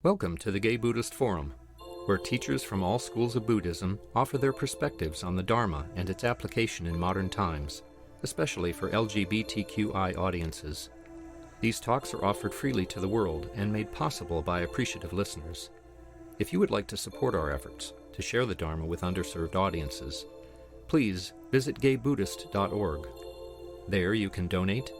Welcome to the Gay Buddhist Forum, where teachers from all schools of Buddhism offer their perspectives on the Dharma and its application in modern times, especially for LGBTQI audiences. These talks are offered freely to the world and made possible by appreciative listeners. If you would like to support our efforts to share the Dharma with underserved audiences, please visit gaybuddhist.org. There you can donate,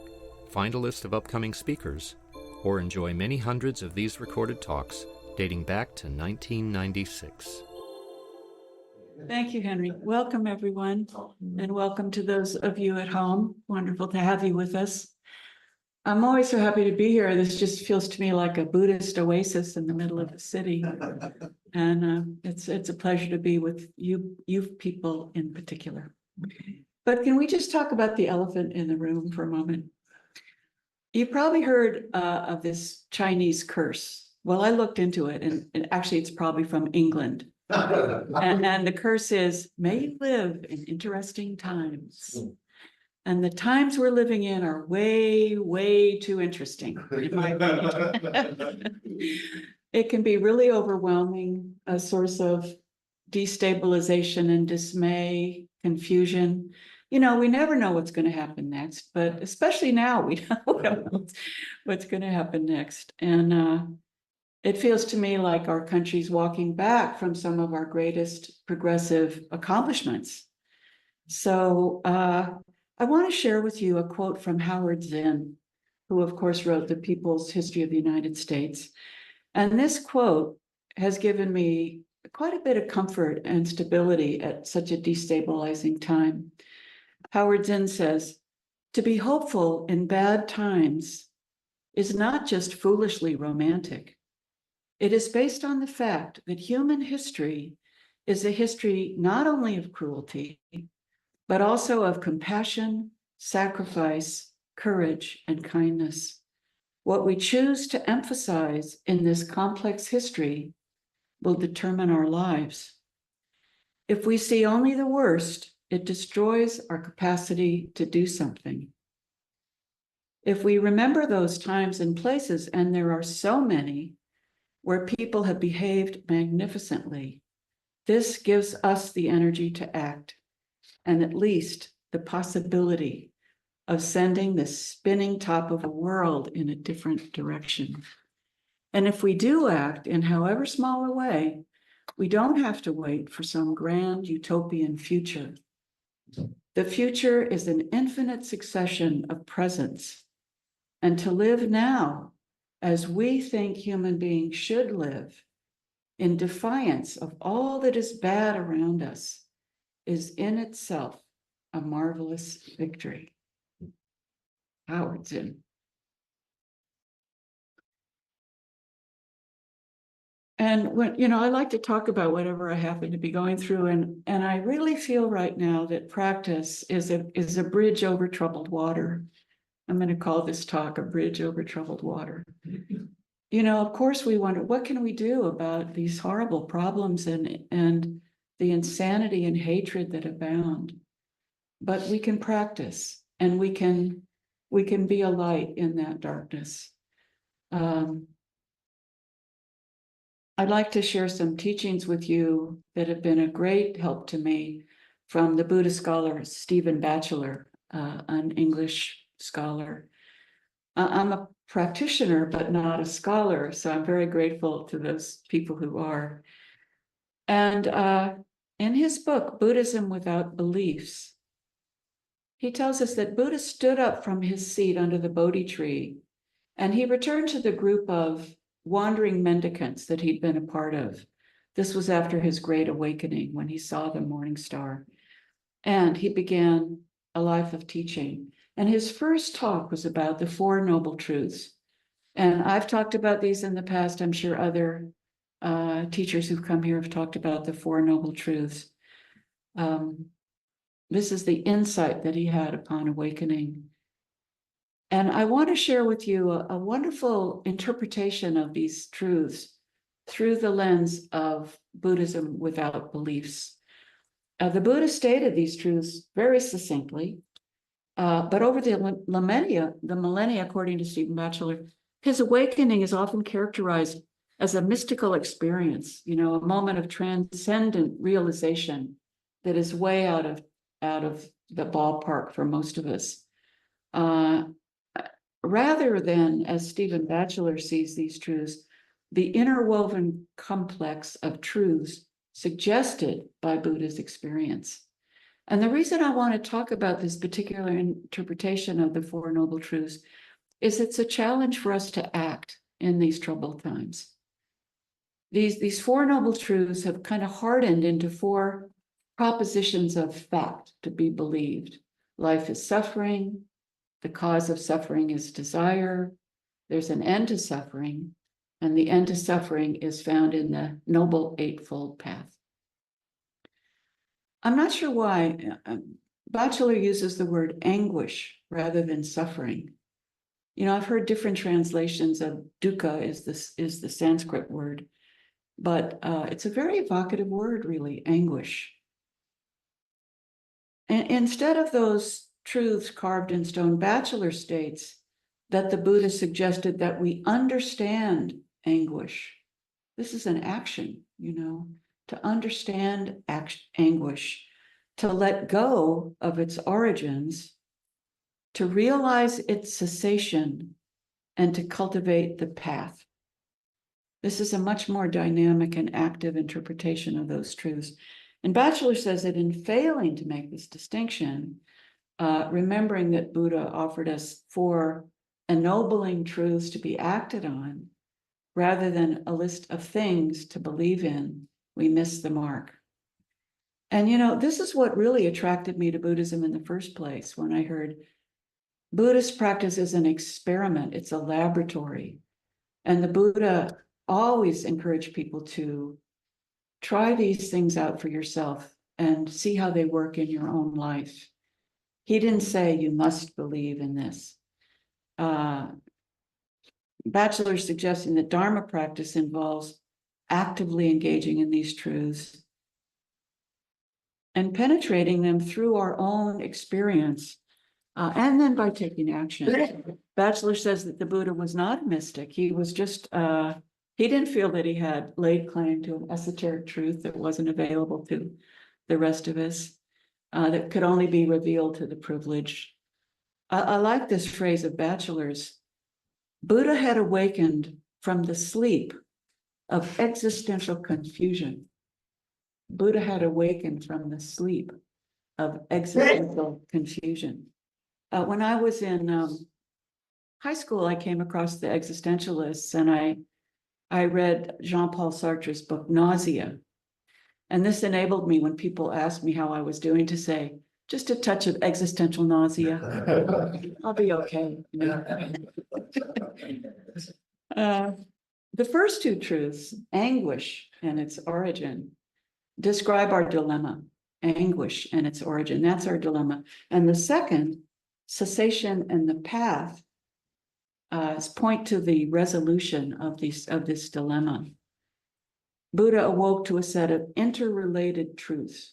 find a list of upcoming speakers, or enjoy many hundreds of these recorded talks dating back to 1996. Thank you, Henry. Welcome, everyone, and welcome to those of you at home. Wonderful to have you with us. I'm always so happy to be here. This just feels to me like a Buddhist oasis in the middle of the city. And it's a pleasure to be with you people in particular. But can we just talk about the elephant in the room for a moment? You probably heard of this Chinese curse. Well, I looked into it, and actually it's probably from England. And the curse is, may you live in interesting times. And the times we're living in are way, way too interesting, in my opinion. It can be really overwhelming, a source of destabilization and dismay, confusion. You know, we never know what's going to happen next, but especially now, we don't know what's going to happen next. And it feels to me like our country's walking back from some of our greatest progressive accomplishments. So I want to share with you a quote from Howard Zinn, who of course wrote The People's History of the United States. And this quote has given me quite a bit of comfort and stability at such a destabilizing time. Howard Zinn says, "To be hopeful in bad times is not just foolishly romantic. It is based on the fact that human history is a history not only of cruelty, but also of compassion, sacrifice, courage, and kindness. What we choose to emphasize in this complex history will determine our lives. If we see only the worst, it destroys our capacity to do something. If we remember those times and places, and there are so many, where people have behaved magnificently, this gives us the energy to act, and at least the possibility of sending the spinning top of a world in a different direction. And if we do act in however small a way, we don't have to wait for some grand utopian future. The future is an infinite succession of presents, and to live now as we think human beings should live, in defiance of all that is bad around us, is in itself a marvelous victory." Howard Zinn. And when, I like to talk about whatever I happen to be going through, and I really feel right now that practice is a bridge over troubled water. I'm going to call this talk a bridge over troubled water. Of course we wonder, what can we do about these horrible problems and the insanity and hatred that abound? But we can practice, and we can be a light in that darkness. I'd like to share some teachings with you that have been a great help to me from the Buddhist scholar Stephen Batchelor, an English scholar. I'm a practitioner, but not a scholar, so I'm very grateful to those people who are. And in his book, Buddhism Without Beliefs, he tells us that Buddha stood up from his seat under the Bodhi tree, and he returned to the group of wandering mendicants that he'd been a part of. This was after his great awakening, when he saw the morning star. And he began a life of teaching. And his first talk was about the Four Noble Truths. And I've talked about these in the past. I'm sure other teachers who've come here have talked about the Four Noble Truths. This is the insight that he had upon awakening. And I want to share with you a wonderful interpretation of these truths through the lens of Buddhism Without Beliefs. The Buddha stated these truths very succinctly, but over the millennia, according to Stephen Batchelor, his awakening is often characterized as a mystical experience, you know, a moment of transcendent realization that is way out of the ballpark for most of us. Rather than, as Stephen Batchelor sees these truths, the interwoven complex of truths suggested by Buddha's experience. And the reason I want to talk about this particular interpretation of the Four Noble Truths is it's a challenge for us to act in these troubled times. These Four Noble Truths have kind of hardened into four propositions of fact to be believed. Life is suffering. The cause of suffering is desire. There's an end to suffering, and the end to suffering is found in the Noble Eightfold Path. I'm not sure why Batchelor uses the word anguish rather than suffering. You know, I've heard different translations of dukkha is the Sanskrit word, but it's a very evocative word, really, anguish. And instead of those truths carved in stone, Batchelor states that the Buddha suggested that we understand anguish. This is an action, you know, to understand anguish, to let go of its origins, to realize its cessation, and to cultivate the path. This is a much more dynamic and active interpretation of those truths. And Batchelor says that in failing to make this distinction, remembering that Buddha offered us four ennobling truths to be acted on, rather than a list of things to believe in, we miss the mark. And, you know, this is what really attracted me to Buddhism in the first place, when I heard Buddhist practice is an experiment, it's a laboratory. And the Buddha always encouraged people to try these things out for yourself and see how they work in your own life. He didn't say you must believe in this. Batchelor suggesting that Dharma practice involves actively engaging in these truths and penetrating them through our own experience, and then by taking action. Batchelor says that the Buddha was not a mystic. He was just, he didn't feel that he had laid claim to an esoteric truth that wasn't available to the rest of us, that could only be revealed to the privileged. I like this phrase of Batchelor's. Buddha had awakened from the sleep of existential confusion. Buddha had awakened from the sleep of existential confusion. When I was in high school, I came across the existentialists, and I read Jean-Paul Sartre's book, Nausea. And this enabled me, when people asked me how I was doing, to say, just a touch of existential nausea. I'll be okay. The first two truths, anguish and its origin, describe our dilemma. Anguish and its origin, that's our dilemma. And the second, cessation and the path, point to the resolution of this dilemma. Buddha awoke to a set of interrelated truths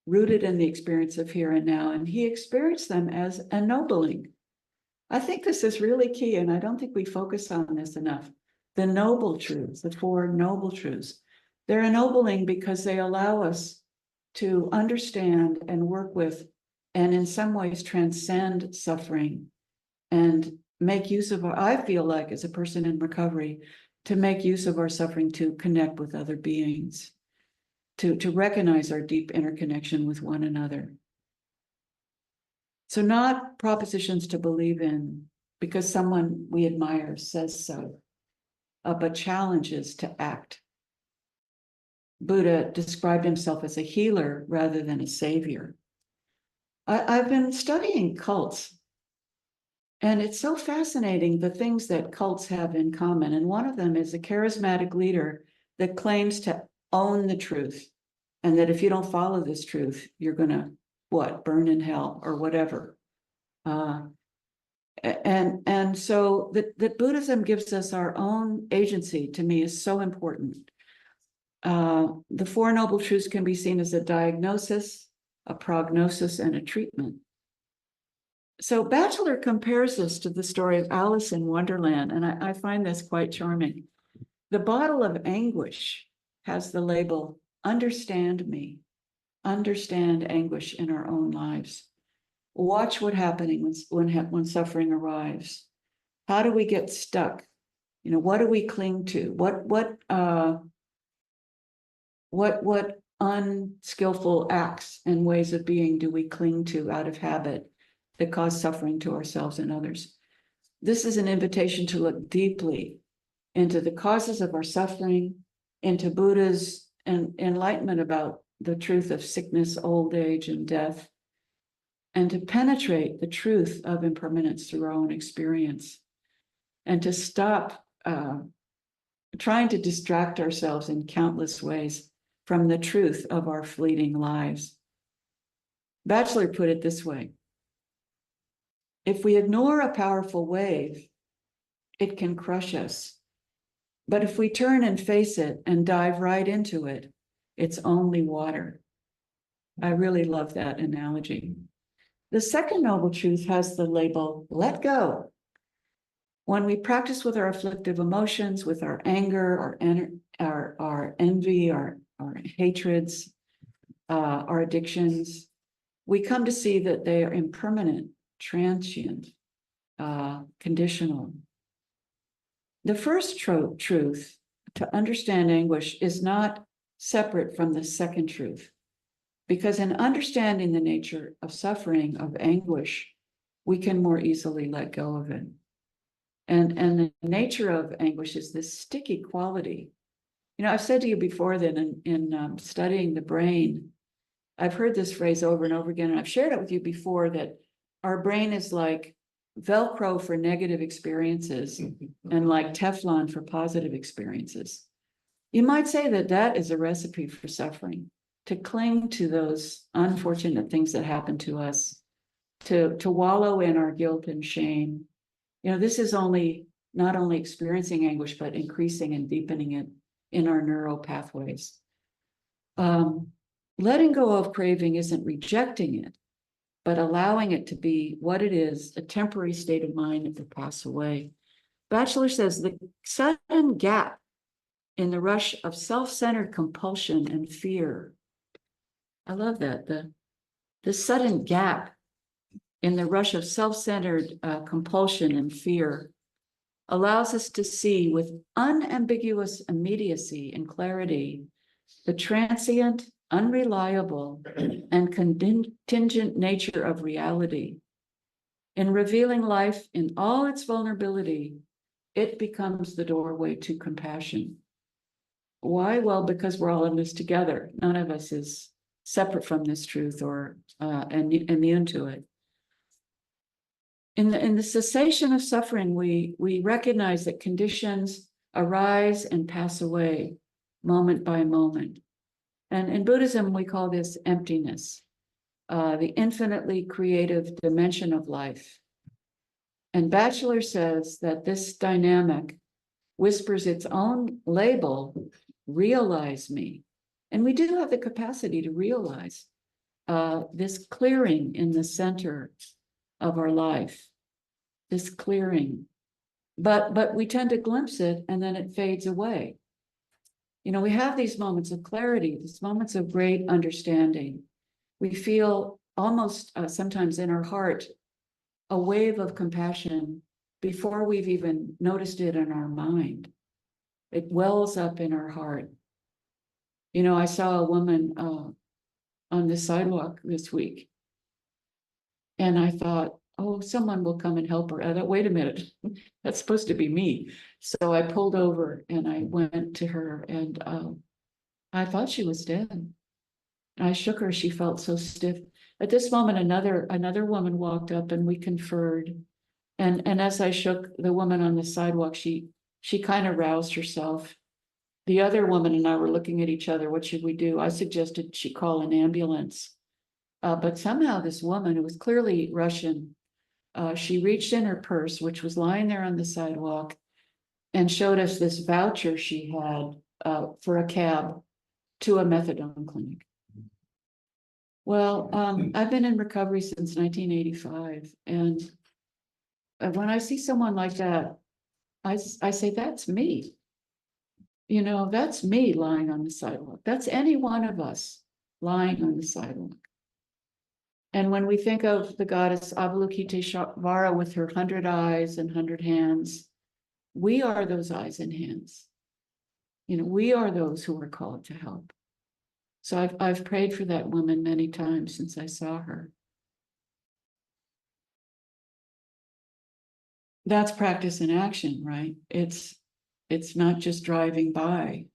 rooted in the experience of here and now, and he experienced them as ennobling. I think this is really key, and I don't think we focus on this enough. The noble truths, the Four Noble Truths, they're ennobling because they allow us to understand and work with, and in some ways transcend suffering, and make use of I feel like, as a person in recovery, to make use of our suffering to connect with other beings, to recognize our deep interconnection with one another. So not propositions to believe in because someone we admire says so, but challenges to act. Buddha described himself as a healer rather than a savior. I've been studying cults, and it's so fascinating the things that cults have in common. And one of them is a charismatic leader that claims to own the truth, and that if you don't follow this truth, you're going to burn in hell or whatever. And so that Buddhism gives us our own agency, to me, is so important. The Four Noble Truths can be seen as a diagnosis, a prognosis, and a treatment. So Batchelor compares this to the story of Alice in Wonderland, and I find this quite charming. The bottle of anguish has the label, understand me, understand anguish in our own lives. Watch what's happening when suffering arrives. How do we get stuck? What do we cling to? What unskillful acts and ways of being do we cling to out of habit that cause suffering to ourselves and others? This is an invitation to look deeply into the causes of our suffering, into Buddha's enlightenment about the truth of sickness, old age, and death, and to penetrate the truth of impermanence through our own experience, and to stop trying to distract ourselves in countless ways from the truth of our fleeting lives. Batchelor put it this way: if we ignore a powerful wave, it can crush us. But if we turn and face it and dive right into it, it's only water. I really love that analogy. The second noble truth has the label, let go. When we practice with our afflictive emotions, with our anger, our envy, our hatreds, our addictions, we come to see that they are impermanent, transient, conditional. The first truth, to understand anguish, is not separate from the second truth, because in understanding the nature of suffering, of anguish, we can more easily let go of it. And the nature of anguish is this sticky quality. I've said to you before that in studying the brain, I've heard this phrase over and over again, and I've shared it with you before, that our brain is like Velcro for negative experiences and like Teflon for positive experiences. You might say that that is a recipe for suffering, to cling to those unfortunate things that happen to us, to wallow in our guilt and shame. This is not only experiencing anguish, but increasing and deepening it in our neural pathways. Letting go of craving isn't rejecting it, but allowing it to be what it is, a temporary state of mind that will pass away. Batchelor says the sudden gap in the rush of self-centered compulsion and fear. I love that. The sudden gap in the rush of self-centered compulsion and fear allows us to see with unambiguous immediacy and clarity the transient, unreliable, and contingent nature of reality. In revealing life in all its vulnerability, it becomes the doorway to compassion. Why? Well, because we're all in this together. None of us is separate from this truth or immune to it. In the cessation of suffering, we recognize that conditions arise and pass away moment by moment. And in Buddhism, we call this emptiness, the infinitely creative dimension of life. And Batchelor says that this dynamic whispers its own label, realize me. And we do have the capacity to realize this clearing in the center of our life, this clearing. But we tend to glimpse it and then it fades away. We have these moments of clarity, these moments of great understanding. We feel almost sometimes in our heart a wave of compassion before we've even noticed it in our mind. It wells up in our heart. I saw a woman on the sidewalk this week, and I thought, oh, someone will come and help her. I thought, wait a minute, that's supposed to be me. So I pulled over and I went to her, and I thought she was dead. I shook her. She felt so stiff. At this moment, another woman walked up and we conferred. And as I shook the woman on the sidewalk, she kind of roused herself. The other woman and I were looking at each other. What should we do? I suggested she call an ambulance. But somehow this woman, who was clearly Russian, she reached in her purse, which was lying there on the sidewalk, and showed us this voucher she had for a cab to a methadone clinic. Well, I've been in recovery since 1985. And when I see someone like that, I say, that's me. you know, that's me lying on the sidewalk. That's any one of us lying on the sidewalk. And when we think of the goddess Avalokiteshvara with her 100 eyes and 100 hands, we are those eyes and hands. You know, we are those who are called to help. So I've prayed for that woman many times since I saw her. That's practice in action, right? It's not just driving by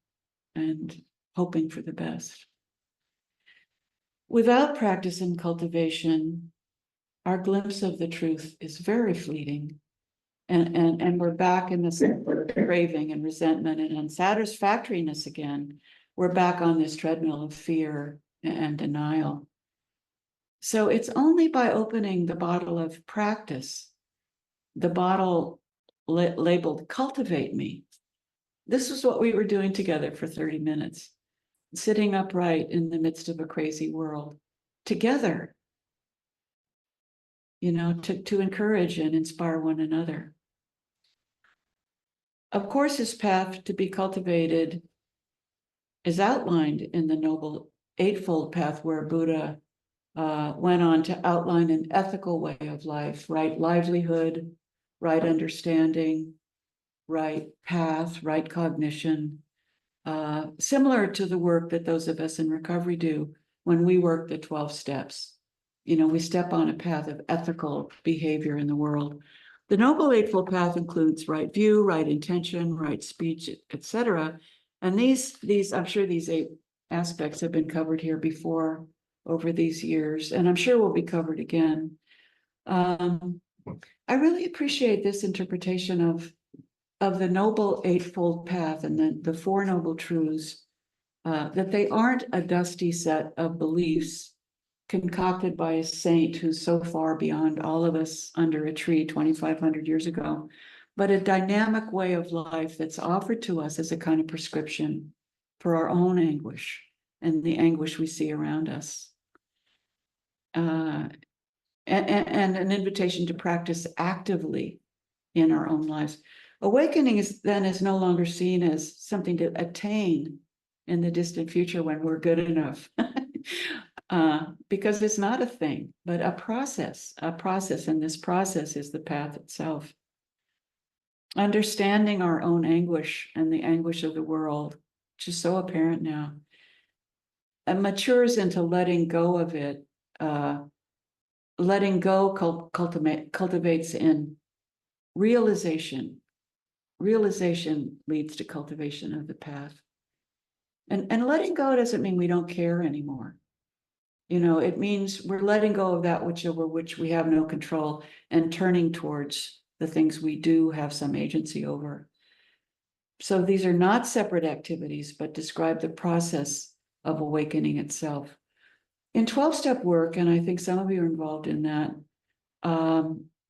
and hoping for the best. Without practice and cultivation, our glimpse of the truth is very fleeting. And we're back in this craving and resentment and unsatisfactoriness again. We're back on this treadmill of fear and denial. So it's only by opening the bottle of practice, the bottle labeled Cultivate Me. This is what we were doing together for 30 minutes, sitting upright in the midst of a crazy world, together, you know, to encourage and inspire one another. Of course, his path to be cultivated is outlined in the Noble Eightfold Path, where Buddha went on to outline an ethical way of life, right livelihood, right understanding, right path, right cognition, similar to the work that those of us in recovery do when we work the 12 steps. You know, we step on a path of ethical behavior in the world. The Noble Eightfold Path includes right view, right intention, right speech, etc. And these, I'm sure these 8 aspects have been covered here before over these years, and I'm sure will be covered again. I really appreciate this interpretation of the Noble Eightfold Path and the 4 Noble Truths, that they aren't a dusty set of beliefs concocted by a saint who's so far beyond all of us under a tree 2,500 years ago, but a dynamic way of life that's offered to us as a kind of prescription for our own anguish and the anguish we see around us. And an invitation to practice actively in our own lives. Awakening is no longer seen as something to attain in the distant future when we're good enough. Because it's not a thing, but a process, and this process is the path itself. Understanding our own anguish and the anguish of the world, which is so apparent now, and matures into letting go of it. Letting go cultivates in realization. Realization leads to cultivation of the path. And letting go doesn't mean we don't care anymore. You know, it means we're letting go of that over which we have no control and turning towards the things we do have some agency over. So these are not separate activities, but describe the process of awakening itself. In 12-step work, and I think some of you are involved in that,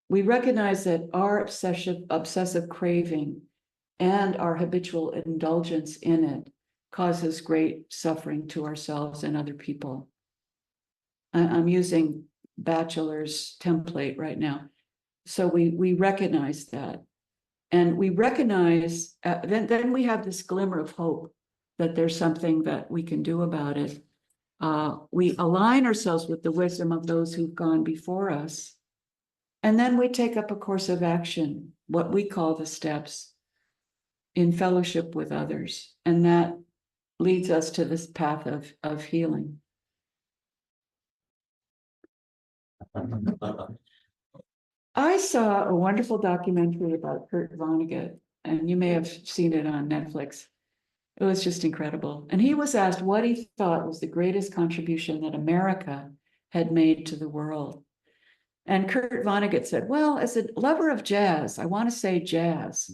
we recognize that our obsessive craving and our habitual indulgence in it causes great suffering to ourselves and other people. I'm using Batchelor's template right now. So we recognize that. And we recognize, then we have this glimmer of hope that there's something that we can do about it. We align ourselves with the wisdom of those who've gone before us. And then we take up a course of action, what we call the steps, in fellowship with others. And that leads us to this path of healing. I saw a wonderful documentary about Kurt Vonnegut, and you may have seen it on Netflix. It was just incredible. And he was asked what he thought was the greatest contribution that America had made to the world. And Kurt Vonnegut said, well, as a lover of jazz, I want to say jazz,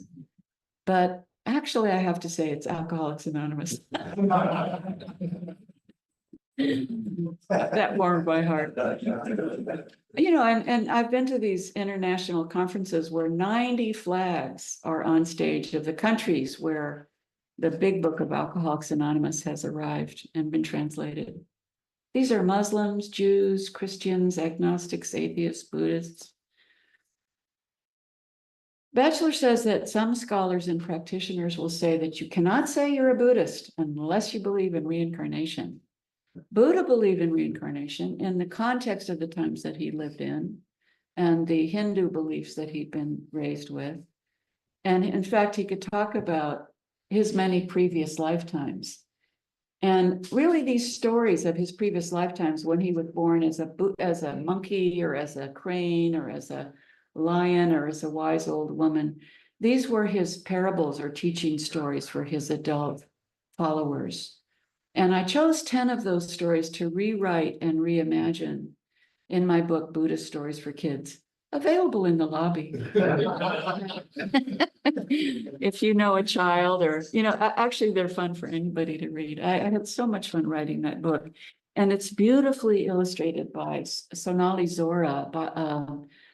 but actually I have to say it's Alcoholics Anonymous. That warmed my heart. You know, and I've been to these international conferences where 90 flags are on stage of the countries where the big book of Alcoholics Anonymous has arrived and been translated. These are Muslims, Jews, Christians, agnostics, atheists, Buddhists. Batchelor says that some scholars and practitioners will say that you cannot say you're a Buddhist unless you believe in reincarnation. Buddha believed in reincarnation in the context of the times that he lived in and the Hindu beliefs that he'd been raised with. And in fact, he could talk about his many previous lifetimes. And really these stories of his previous lifetimes, when he was born as a monkey or as a crane or as a lion or as a wise old woman, these were his parables or teaching stories for his adult followers. And I chose 10 of those stories to rewrite and reimagine in my book, Buddhist Stories for Kids, available in the lobby. If you know a child or, actually they're fun for anybody to read. I had so much fun writing that book. And it's beautifully illustrated by Sonali Zohra,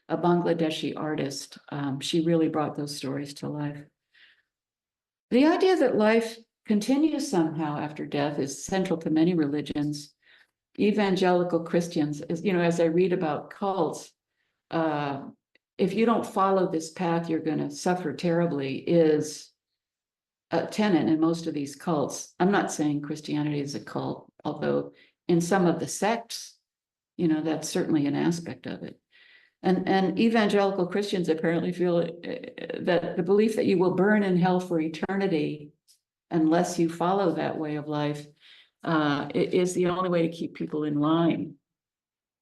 a Bangladeshi artist. She really brought those stories to life. The idea that life continues somehow after death is central to many religions. Evangelical Christians, as I read about cults, if you don't follow this path, you're going to suffer terribly, is a tenet in most of these cults. I'm not saying Christianity is a cult, although in some of the sects, that's certainly an aspect of it. And evangelical Christians apparently feel that the belief that you will burn in hell for eternity unless you follow that way of life is the only way to keep people in line.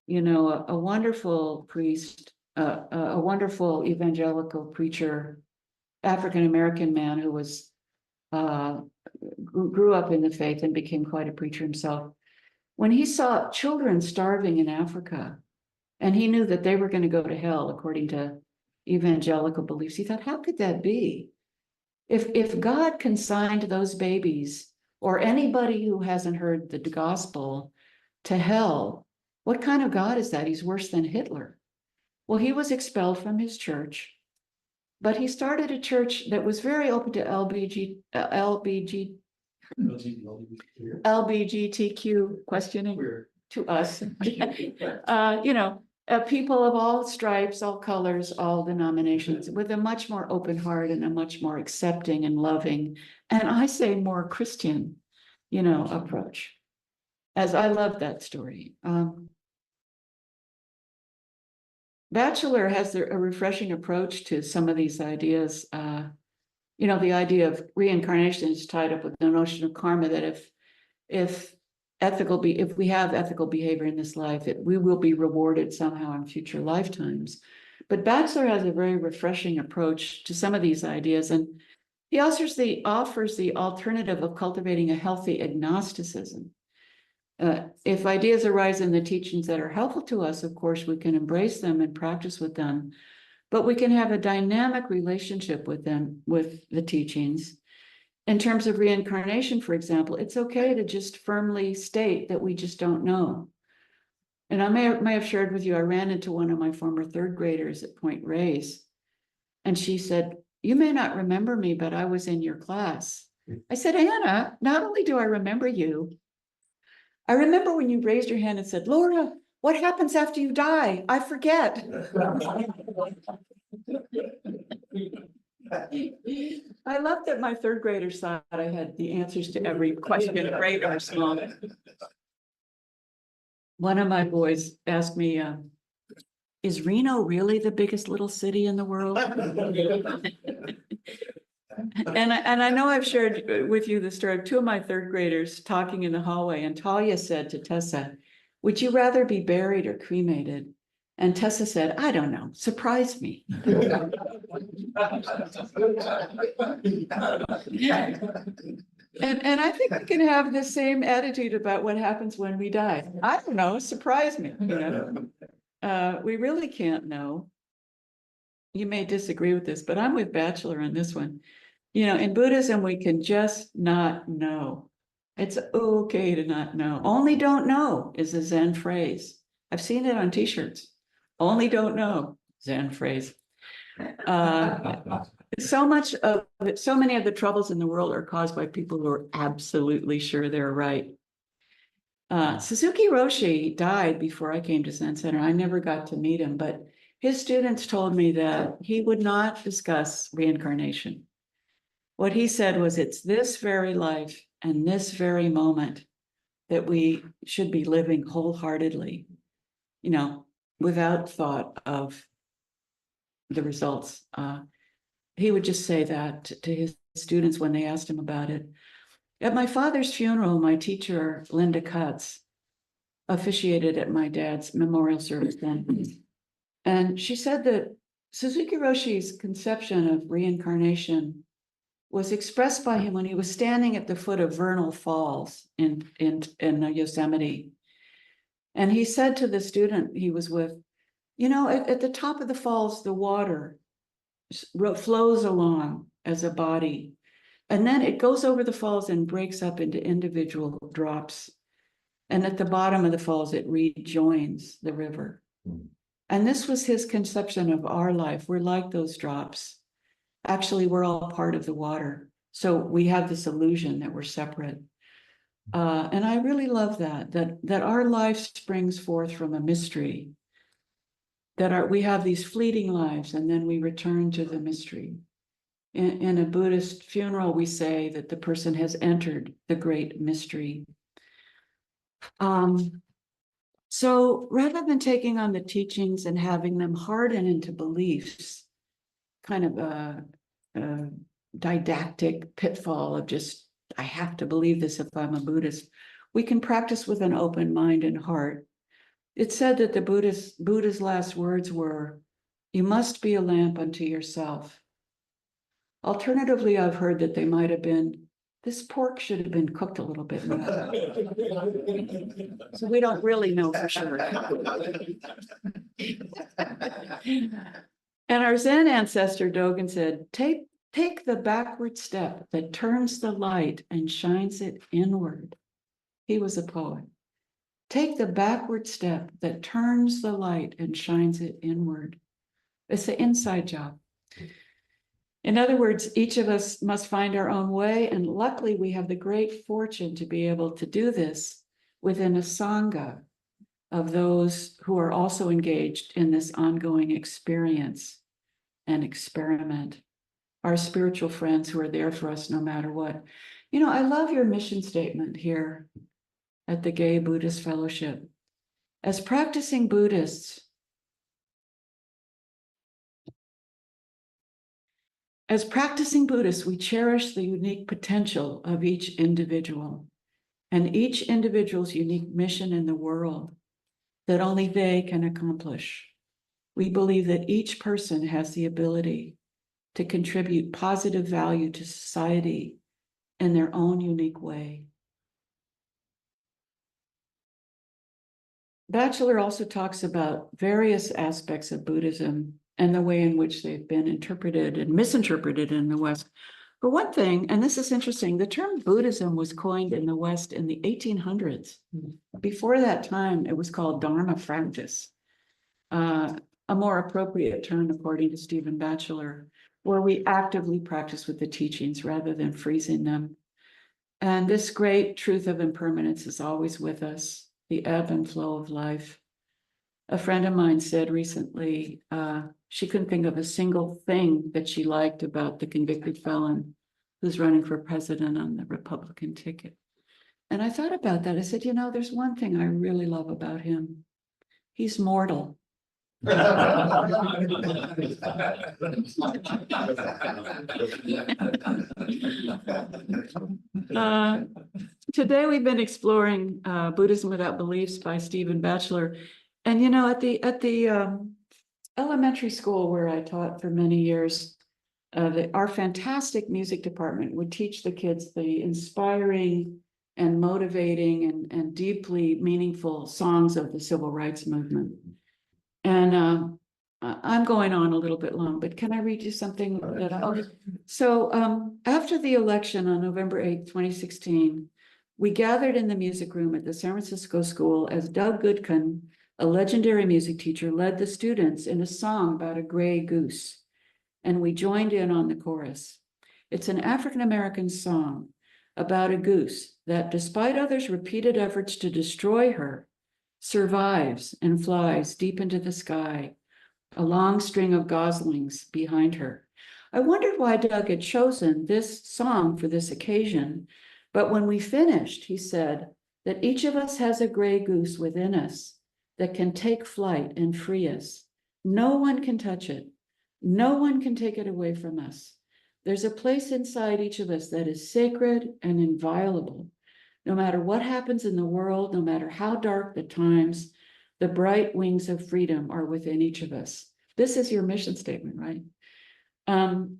A wonderful priest, a wonderful evangelical preacher, African-American man who was grew up in the faith and became quite a preacher himself. When he saw children starving in Africa, and he knew that they were going to go to hell according to evangelical beliefs, he thought, how could that be? If God consigned those babies or anybody who hasn't heard the gospel to hell, what kind of God is that? He's worse than Hitler. Well, he was expelled from his church, but he started a church that was very open to LGBTQ questioning to us. People of all stripes, all colors, all denominations, with a much more open heart and a much more accepting and loving, and I say more Christian, approach. As I love that story. Batchelor has a refreshing approach to some of these ideas. The idea of reincarnation is tied up with the notion of karma, that if we have ethical behavior in this life, we will be rewarded somehow in future lifetimes. But Batchelor has a very refreshing approach to some of these ideas, and he offers the alternative of cultivating a healthy agnosticism. If ideas arise in the teachings that are helpful to us, of course, we can embrace them and practice with them, but we can have a dynamic relationship with them, with the teachings. In terms of reincarnation, for example, it's okay to just firmly state that we just don't know. And I may have shared with you, I ran into one of my former third graders at Point Reyes, and she said, "You may not remember me, but I was in your class." I said, "Anna, not only do I remember you, I remember when you raised your hand and said, 'Laura, what happens after you die? I forget.'" I love that my third graders thought I had the answers to every question, great or small. One of my boys asked me, "Is Reno really the biggest little city in the world?" And I know I've shared with you the story of two of my third graders talking in the hallway, and Talia said to Tessa, "Would you rather be buried or cremated?" And Tessa said, "I don't know, surprise me." And I think we can have the same attitude about what happens when we die. I don't know, surprise me. We really can't know. You may disagree with this, but I'm with Batchelor on this one. In Buddhism, we can just not know. It's okay to not know. Only don't know is a Zen phrase. I've seen it on t-shirts. Only don't know, Zen phrase. So many of the troubles in the world are caused by people who are absolutely sure they're right. Suzuki Roshi died before I came to Zen Center. I never got to meet him, but his students told me that he would not discuss reincarnation. What he said was, it's this very life and this very moment that we should be living wholeheartedly, without thought of the results. He would just say that to his students when they asked him about it. At my father's funeral, my teacher, Linda Cutts, officiated at my dad's memorial service then. And she said that Suzuki Roshi's conception of reincarnation was expressed by him when he was standing at the foot of Vernal Falls in Yosemite. And he said to the student he was with, at the top of the falls, the water flows along as a body. And then it goes over the falls and breaks up into individual drops. And at the bottom of the falls, it rejoins the river. And this was his conception of our life. We're like those drops. Actually, we're all part of the water. So we have this illusion that we're separate. And I really love that our life springs forth from a mystery, that we have these fleeting lives and then we return to the mystery. In a Buddhist funeral, we say that the person has entered the great mystery. So rather than taking on the teachings and having them harden into beliefs, kind of a didactic pitfall of just, I have to believe this if I'm a Buddhist, we can practice with an open mind and heart. It's said that the Buddha's last words were, "You must be a lamp unto yourself." Alternatively, I've heard that they might have been, "This pork should have been cooked a little bit more." So we don't really know for sure. And our Zen ancestor Dogen said, take the backward step that turns the light and shines it inward. He was a poet. Take the backward step that turns the light and shines it inward. It's the inside job. In other words, each of us must find our own way, and luckily we have the great fortune to be able to do this within a sangha of those who are also engaged in this ongoing experience and experiment. Our spiritual friends who are there for us no matter what. I love your mission statement here at the Gay Buddhist Fellowship. As practicing Buddhists, we cherish the unique potential of each individual and each individual's unique mission in the world that only they can accomplish. We believe that each person has the ability to contribute positive value to society in their own unique way. Batchelor also talks about various aspects of Buddhism and the way in which they've been interpreted and misinterpreted in the West. For one thing, and this is interesting, the term Buddhism was coined in the West in the 1800s. Before that time, it was called Dharma practice, a more appropriate term, according to Stephen Batchelor, where we actively practice with the teachings rather than freezing them. And this great truth of impermanence is always with us, the ebb and flow of life. A friend of mine said recently, she couldn't think of a single thing that she liked about the convicted felon who's running for president on the Republican ticket. And I thought about that. I said, there's one thing I really love about him. He's mortal. Today we've been exploring Buddhism Without Beliefs by Stephen Batchelor. And at the elementary school where I taught for many years, our fantastic music department would teach the kids the inspiring and motivating and deeply meaningful songs of the civil rights movement. And I'm going on a little bit long, but can I read you something that So after the election on November 8th, 2016, we gathered in the music room at the San Francisco School as Doug Goodkin, a legendary music teacher, led the students in a song about a gray goose, and we joined in on the chorus. It's an African-American song about a goose that, despite others' repeated efforts to destroy her, survives and flies deep into the sky, a long string of goslings behind her. I wondered why Doug had chosen this song for this occasion, but when we finished, he said that each of us has a gray goose within us that can take flight and free us. No one can touch it. No one can take it away from us. There's a place inside each of us that is sacred and inviolable. No matter what happens in the world, no matter how dark the times, the bright wings of freedom are within each of us. This is your mission statement, right?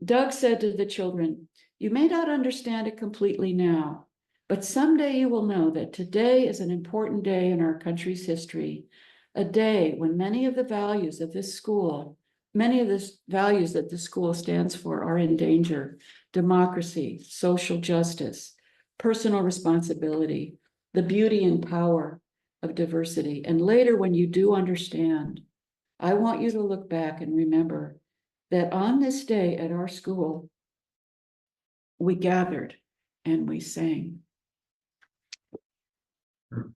Doug said to the children, you may not understand it completely now, but someday you will know that today is an important day in our country's history, a day when many of the values of this school, many of the values that the school stands for are in danger: democracy, social justice, personal responsibility, the beauty and power of diversity. And later, when you do understand, I want you to look back and remember that on this day at our school, we gathered and we sang.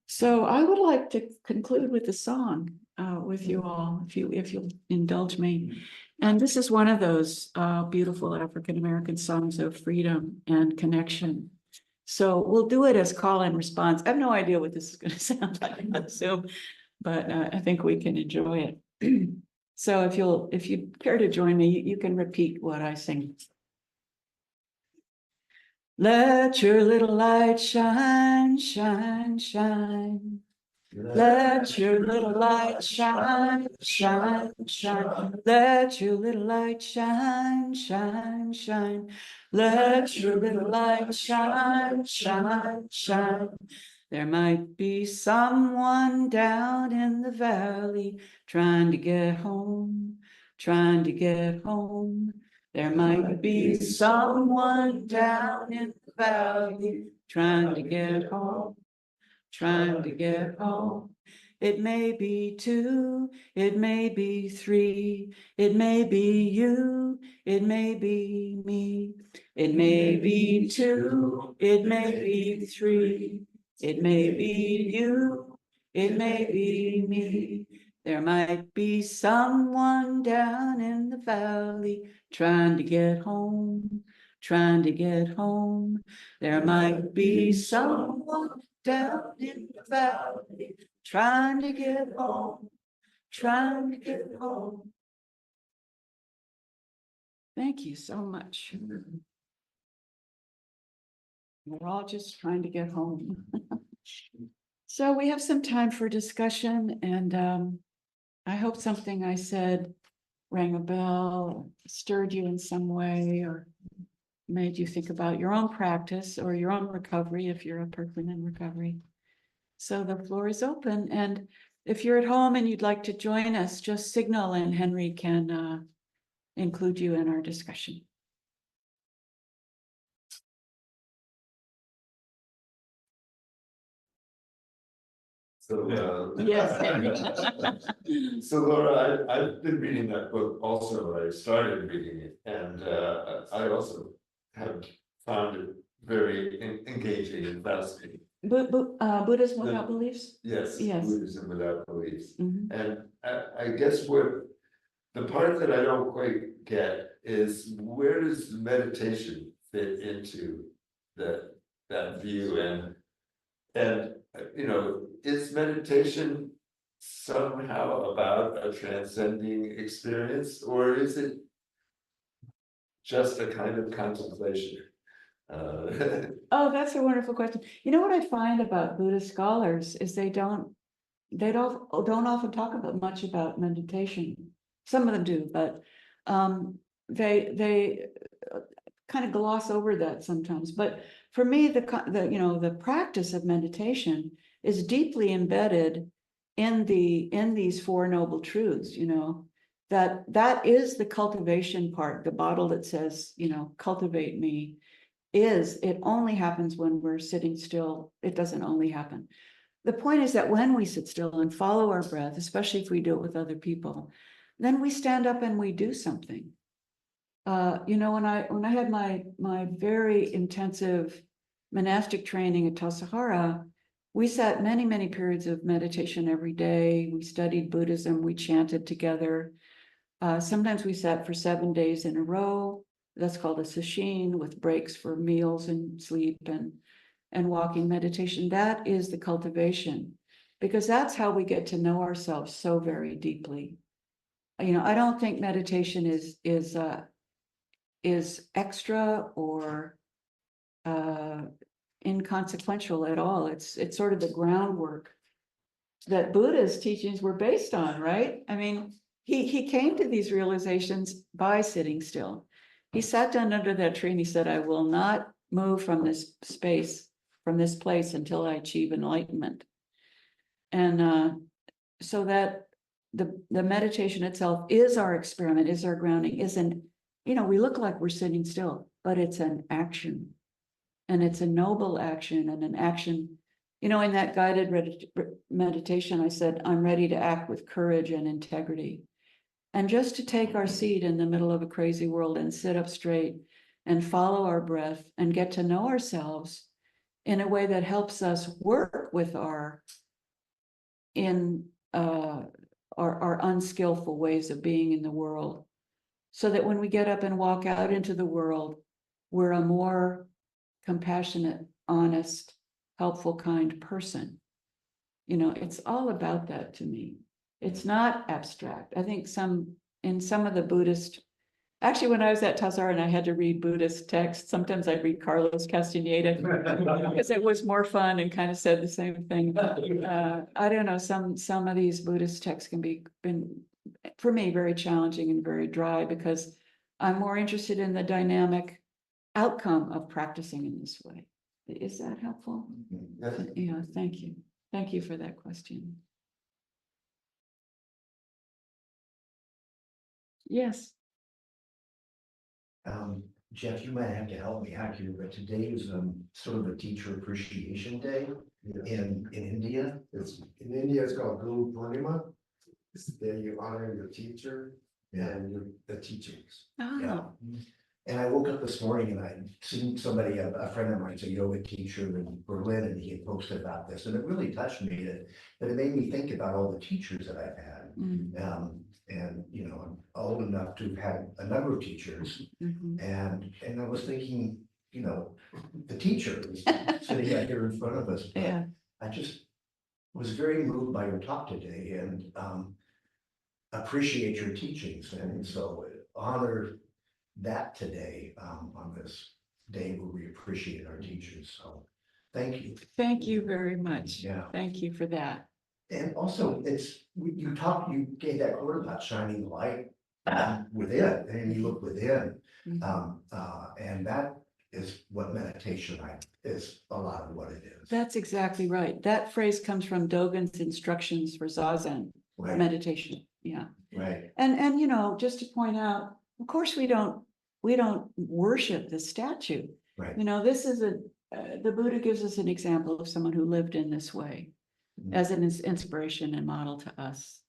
So I would like to conclude with a song with you all, if you'll indulge me. And this is one of those beautiful African-American songs of freedom and connection. So we'll do it as call and response. I have no idea what this is going to sound like on Zoom, but I think we can enjoy it. So if you care to join me, you can repeat what I sing. Let your little light shine, shine, shine. Let your little light shine, shine, shine. Let your little light shine, shine, shine. Let your little light shine, shine, shine. There might be someone down in the valley trying to get home, trying to get home. There might be someone down in the valley trying to get home, trying to get home. It may be two, it may be three, it may be you, it may be me. It may be two, it may be three, it may be you, it may be me. There might be someone down in the valley trying to get home, trying to get home. There might be someone down in the valley trying to get home, trying to get home. Thank you so much. We're all just trying to get home. So we have some time for discussion, and I hope something I said rang a bell, stirred you in some way, or made you think about your own practice or your own recovery if you're a person in recovery. So the floor is open, and if you're at home and you'd like to join us, just signal and Henry can include you in our discussion. So, Yes. so Laura, I've been reading that book also. I started reading it, and I also have found it very engaging and fascinating. Buddhism Without Beliefs? Yes, Yes. Buddhism Without Beliefs. Mhm. And I guess what the part that I don't quite get is, where does meditation fit into that view? And you know, is meditation somehow about a transcending experience, or is it just a kind of contemplation? Oh, that's a wonderful question. You know what I find about Buddhist scholars is they don't often talk about much about meditation. Some of them do, but they kind of gloss over that sometimes. But for me, the practice of meditation is deeply embedded in these Four Noble Truths. You know, that is the cultivation part. The bottle that says, you know, cultivate me, it only happens when we're sitting still. It doesn't only happen. The point is that when we sit still and follow our breath, especially if we do it with other people, then we stand up and we do something. You know, when I had my very intensive monastic training at Tassajara, we sat many periods of meditation every day. We studied Buddhism, we chanted together. Sometimes we sat for 7 days in a row. That's called a sesshin, with breaks for meals and sleep and walking meditation. That is the cultivation, because that's how we get to know ourselves so very deeply. I don't think meditation is extra or inconsequential at all. It's sort of the groundwork that Buddha's teachings were based on, right? I mean, he came to these realizations by sitting still. He sat down under that tree and he said, I will not move from this space, from this place, until I achieve enlightenment. And so that the meditation itself is our experiment, is our grounding, we look like we're sitting still, but it's an action. And it's a noble action, and an action. In that guided meditation, I said, I'm ready to act with courage and integrity. And just to take our seat in the middle of a crazy world and sit up straight and follow our breath and get to know ourselves in a way that helps us work with our unskillful ways of being in the world, so that when we get up and walk out into the world, we're a more compassionate, honest, helpful, kind person. It's all about that to me. It's not abstract. I think in some of the Buddhist, actually, when I was at Tazar and I had to read Buddhist texts, sometimes I'd read Carlos Castaneda because it was more fun and kind of said the same thing. I don't know, some of these Buddhist texts can been, for me, very challenging and very dry, because I'm more interested in the dynamic outcome of practicing in this way. Is that helpful? Yeah, thank you. Thank you for that question. Yes. Jeff, you might have to help me out here, but today is sort of a teacher appreciation day in India. In India, it's called Guru Purnima. It's the day you honor your teacher and the teachings. Yeah. And I woke up this morning and I seen somebody, a friend of mine's a yoga teacher in Berlin, and he had posted about this, and it really touched me that it made me think about all the teachers that I've had. And I'm old enough to have had a number of teachers, and I was thinking, the teacher is sitting right here in front of us. But I just was very moved by your talk today, and appreciate your teachings, and so honor that today on this day where we appreciate our teachers. So thank you. Thank you very much. Yeah. Thank you for that. And also you gave that word about shining the light within, and you look within. And that is what meditation is, a lot of what it is. That's exactly right. That phrase comes from Dogen's instructions for Zazen meditation. Yeah. Right. And just to point out, of course, we don't worship the statue. Right. This is the Buddha gives us an example of someone who lived in this way as an inspiration and model to us.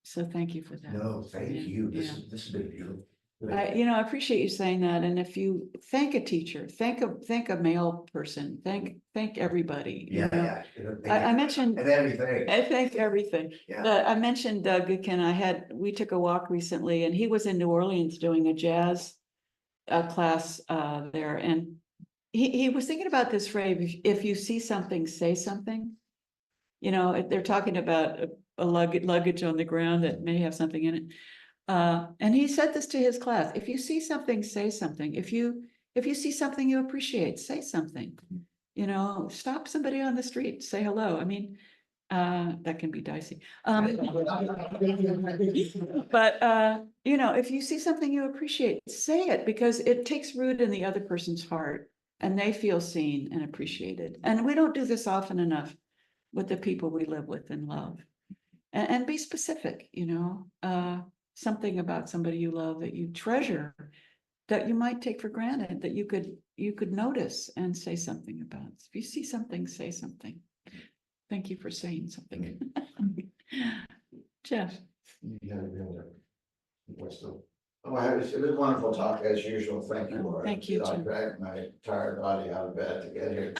So thank you for that. No, thank you. This has been beautiful. I appreciate you saying that. And if you thank a teacher, thank a male person, thank everybody. I mentioned and everything. I thank everything. Yeah. I mentioned Doug and we took a walk recently, and he was in New Orleans doing a jazz class there, and he was thinking about this phrase: if you see something, say something. They're talking about a luggage on the ground that may have something in it. And he said this to his class: if you see something, say something. If you see something you appreciate, say something. Stop somebody on the street, say hello. I mean, that can be dicey. But if you see something you appreciate, say it, because it takes root in the other person's heart and they feel seen and appreciated. And we don't do this often enough with the people we live with and love. And be specific, something about somebody you love that you treasure, that you might take for granted, that you could notice and say something about. If you see something, say something. Thank you for saying something. Jeff. Well, it was a wonderful talk as usual. Thank you, Laura. Thank you, I Jim. dragged my tired body out of bed to get here.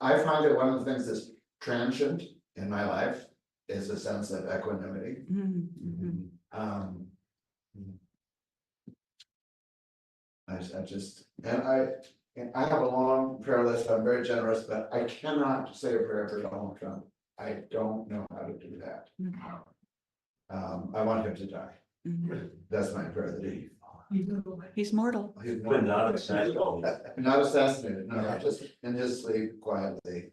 I find that one of the things that's transient in my life is a sense of equanimity. Mhm. Um. I just, and I have a long prayer list, I'm very generous, but I cannot say a prayer for Donald Trump. I don't know how to do that. Mhm. I want him to die. Mhm. That's my prayer that He's mortal. he's But not assassinated. not assassinated, no, just in his sleep quietly.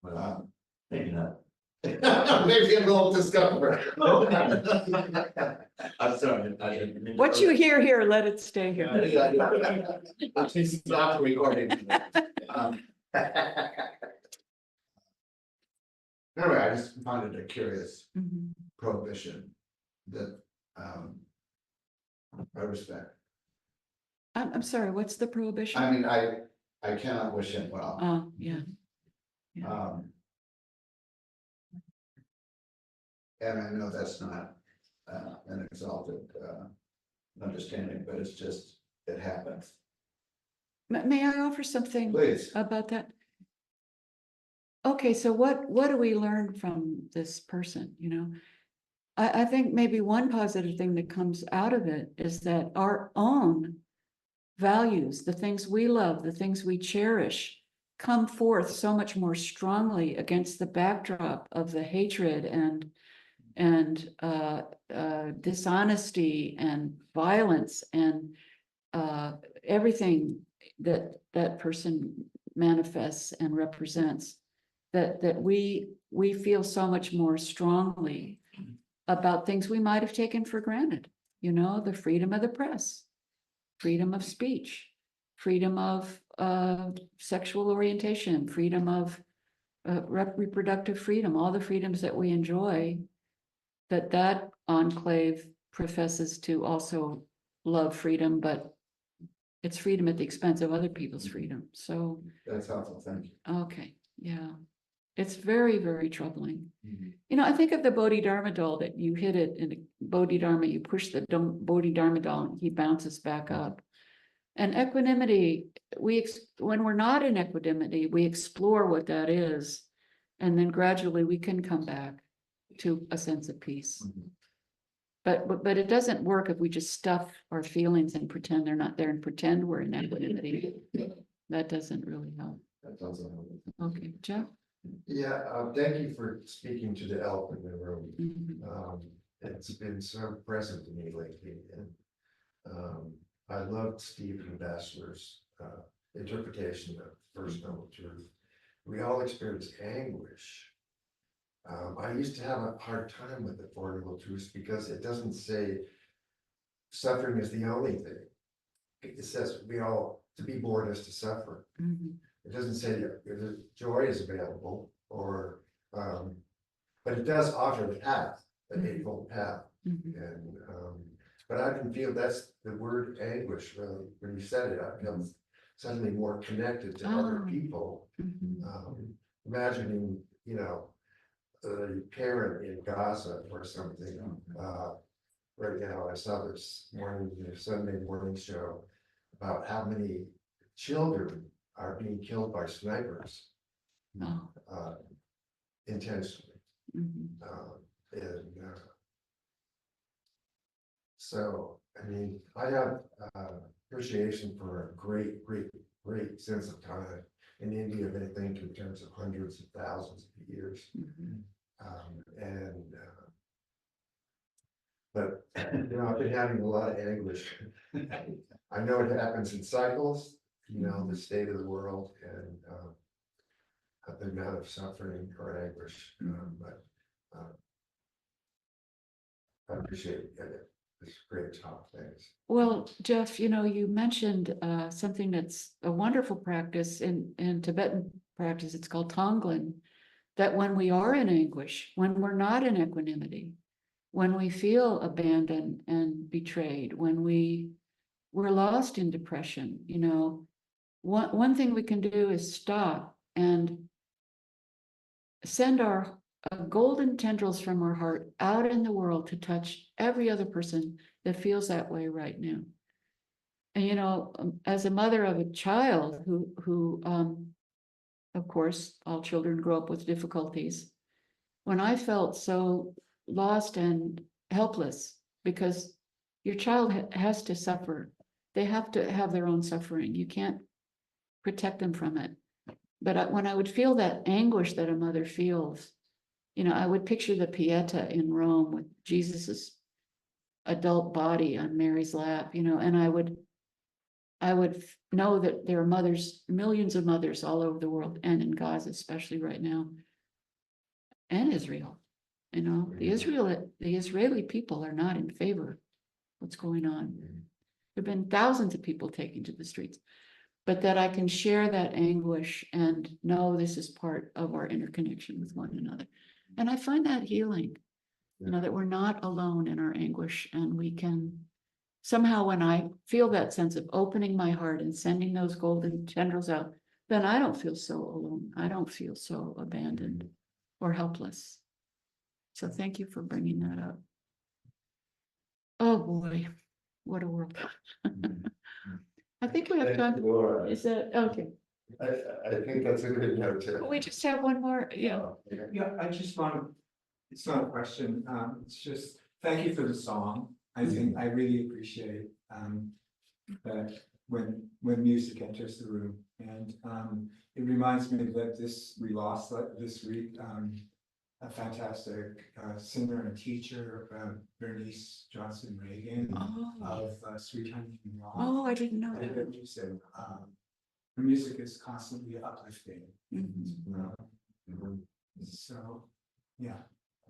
Well, maybe not. Maybe a little discomfort. I'm sorry. I didn't mean to- What you hear here, let it stay here. Please stop the recording. Anyway, I just found it a curious Mhm. prohibition that I respect. I'm sorry, what's the prohibition? I mean, I cannot wish him well. Oh, yeah. Yeah. And I know that's not an exalted understanding, but it's just, it happens. May I offer something Please. about that? Okay, so what do we learn from this person, you know? I think maybe one positive thing that comes out of it is that our own values, the things we love, the things we cherish, come forth so much more strongly against the backdrop of the hatred and dishonesty and violence and everything that that person manifests and represents. That we feel so much more strongly about things we might have taken for granted. You know, the freedom of the press, freedom of speech, freedom of sexual orientation, freedom of reproductive freedom, all the freedoms that we enjoy, that enclave professes to also love freedom, but it's freedom at the expense of other people's freedom. So, That's helpful, thank you. okay, yeah. It's very, very troubling. Mhm. You know, I think of the Bodhidharma doll that you hit it in a Bodhidharma, you push the Bodhidharma doll and he bounces back up. And equanimity, when we're not in equanimity, we explore what that is. And then gradually we can come back to a sense of peace. Mhm. But it doesn't work if we just stuff our feelings and pretend they're not there and pretend we're in equanimity. That doesn't really help. That doesn't help. Okay, Jeff? Yeah, thank you for speaking to the elephant in the room. Mhm. It's been so present to me lately, and I loved Stephen Batchelor's interpretation of the first noble truth. We all experience anguish. I used to have a hard time with the four noble truths because it doesn't say suffering is the only thing. It says we all, to be born is to suffer. Mhm. It doesn't say that joy is available or, but it does offer the path, the eightfold path. Mhm. And, but I can feel that's the word anguish, really, when you said it, I feel suddenly more connected to other Ah. people. Mhm. Imagining, you know, a parent in Gaza or something. Right now, I saw this morning, the Sunday morning show about how many children are being killed by snipers Oh. intentionally. Mhm. And so, I mean, I have appreciation for a great sense of time in India. They think in terms of hundreds of thousands of years. Mhm. And but you know, I've been having a lot of anguish. I know it happens in cycles, you know, the state of the world and the amount of suffering or anguish. But I appreciate it. It's great talk. Thanks. Well, Jeff, you know, you mentioned something that's a wonderful practice in Tibetan practice. It's called Tonglen. That when we are in anguish, when we're not in equanimity, when we feel abandoned and betrayed, when we're lost in depression, you know, one thing we can do is stop and send our golden tendrils from our heart out in the world to touch every other person that feels that way right now. And you know, as a mother of a child who of course, all children grow up with difficulties. When I felt so lost and helpless, because your child has to suffer. They have to have their own suffering. You can't protect them from it. But when I would feel that anguish that a mother feels, you know, I would picture the Pieta in Rome with Jesus's adult body on Mary's lap, you know, and I would know that there are mothers, millions of mothers all over the world, and in Gaza, especially right now, and Israel. You know, the Israeli people are not in favor of what's going on. There have been thousands of people taken to the streets, but that I can share that anguish and know this is part of our interconnection with one another. And I find that healing, you know, that we're not alone in our anguish, and we can somehow, when I feel that sense of opening my heart and sending those golden tendrils out, then I don't feel so alone. I don't feel so abandoned or helpless. So thank you for bringing that up. Oh boy, what a world. I think we have Thank time. you, Laura. Is that okay? I think that's a good note to. Can we just have one more? Yeah. Yeah, I just want, it's not a question, it's just, thank you for the song. I think I really appreciate that when music enters the room. And it reminds me that we lost this week a fantastic singer and teacher, Bernice Johnson Reagan of Sweet Honey and Rock. Oh, I didn't know And that. her music, her music is constantly uplifting. So, yeah,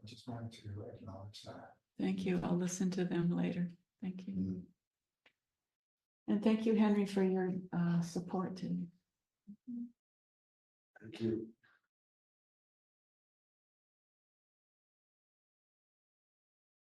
I just wanted to acknowledge that. Thank you. I'll listen to them later. Thank you. And thank you, Henry, for your support today. Thank you.